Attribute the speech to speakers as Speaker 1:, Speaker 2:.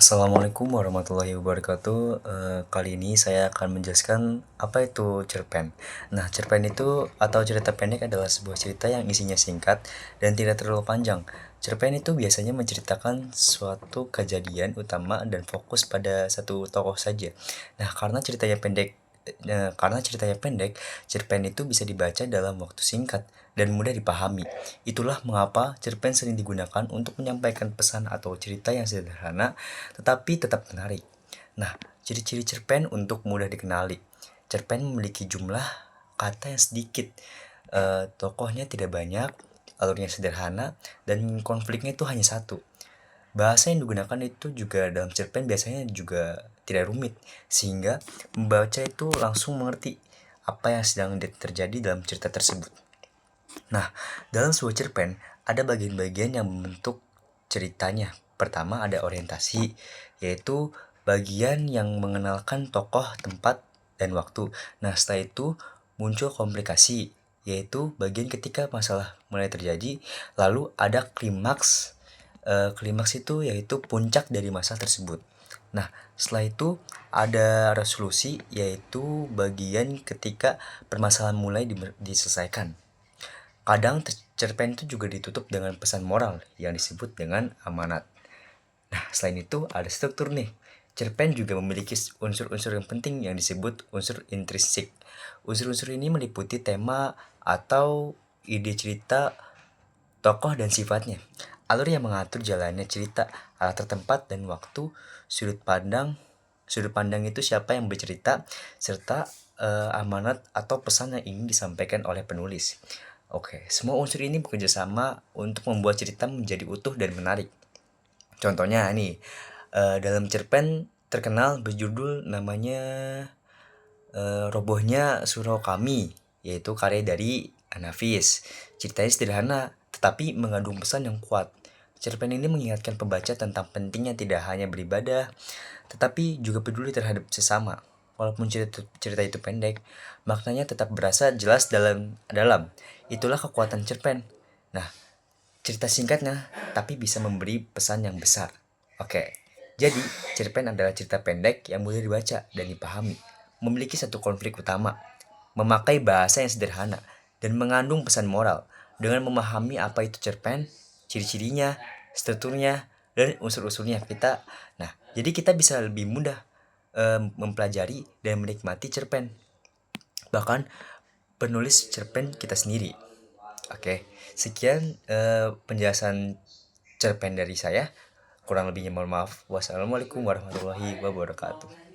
Speaker 1: Assalamualaikum warahmatullahi wabarakatuh. Kali ini saya akan menjelaskan apa itu cerpen. Nah, cerpen itu atau cerita pendek adalah sebuah cerita yang isinya singkat dan tidak terlalu panjang. Cerpen itu biasanya menceritakan suatu kejadian utama dan fokus pada satu tokoh saja. Nah, karena ceritanya pendek, cerpen itu bisa dibaca dalam waktu singkat dan mudah dipahami. Itulah mengapa cerpen sering digunakan untuk menyampaikan pesan atau cerita yang sederhana tetapi tetap menarik. Nah, ciri-ciri cerpen untuk mudah dikenali. Cerpen memiliki jumlah kata yang sedikit, tokohnya tidak banyak, alurnya sederhana, dan konfliknya itu hanya satu. Bahasa yang digunakan itu juga dalam cerpen biasanya juga tidak rumit, sehingga membaca itu langsung mengerti apa yang sedang terjadi dalam cerita tersebut. Nah, dalam sebuah cerpen ada bagian-bagian yang membentuk ceritanya. Pertama ada orientasi, yaitu bagian yang mengenalkan tokoh, tempat, dan waktu. Nah, setelah itu muncul komplikasi, yaitu bagian ketika masalah mulai terjadi. Lalu ada klimaks. Klimaks itu yaitu puncak dari masalah tersebut. Nah, setelah itu ada resolusi, yaitu bagian ketika permasalahan mulai diselesaikan. Kadang cerpen itu juga ditutup dengan pesan moral yang disebut dengan amanat. Nah, selain itu ada struktur nih. Cerpen juga memiliki unsur-unsur yang penting yang disebut unsur intrinsik. Unsur-unsur ini meliputi tema atau ide cerita, tokoh dan sifatnya. Alur yang mengatur jalannya cerita, latar tempat dan waktu, sudut pandang. Sudut pandang itu siapa yang bercerita, serta amanat atau pesan yang ingin disampaikan oleh penulis. Oke, semua unsur ini bekerja sama untuk membuat cerita menjadi utuh dan menarik. Contohnya nih, dalam cerpen terkenal berjudul namanya Robohnya Surau Kami, yaitu karya dari Anafis. Ceritanya sederhana, tetapi mengandung pesan yang kuat. Cerpen ini mengingatkan pembaca tentang pentingnya tidak hanya beribadah, tetapi juga peduli terhadap sesama. Walaupun cerita itu pendek, maknanya tetap berasa jelas dalam. Itulah kekuatan cerpen. Nah, cerita singkatnya, tapi bisa memberi pesan yang besar. Oke, jadi cerpen adalah cerita pendek yang mudah dibaca dan dipahami, memiliki satu konflik utama, memakai bahasa yang sederhana, dan mengandung pesan moral. Dengan memahami apa itu cerpen, ciri-cirinya, strukturnya, dan unsur-unsurnya jadi kita bisa lebih mudah mempelajari dan menikmati cerpen. Bahkan penulis cerpen kita sendiri. Oke, sekian penjelasan cerpen dari saya. Kurang lebihnya mohon maaf. Wassalamualaikum warahmatullahi wabarakatuh.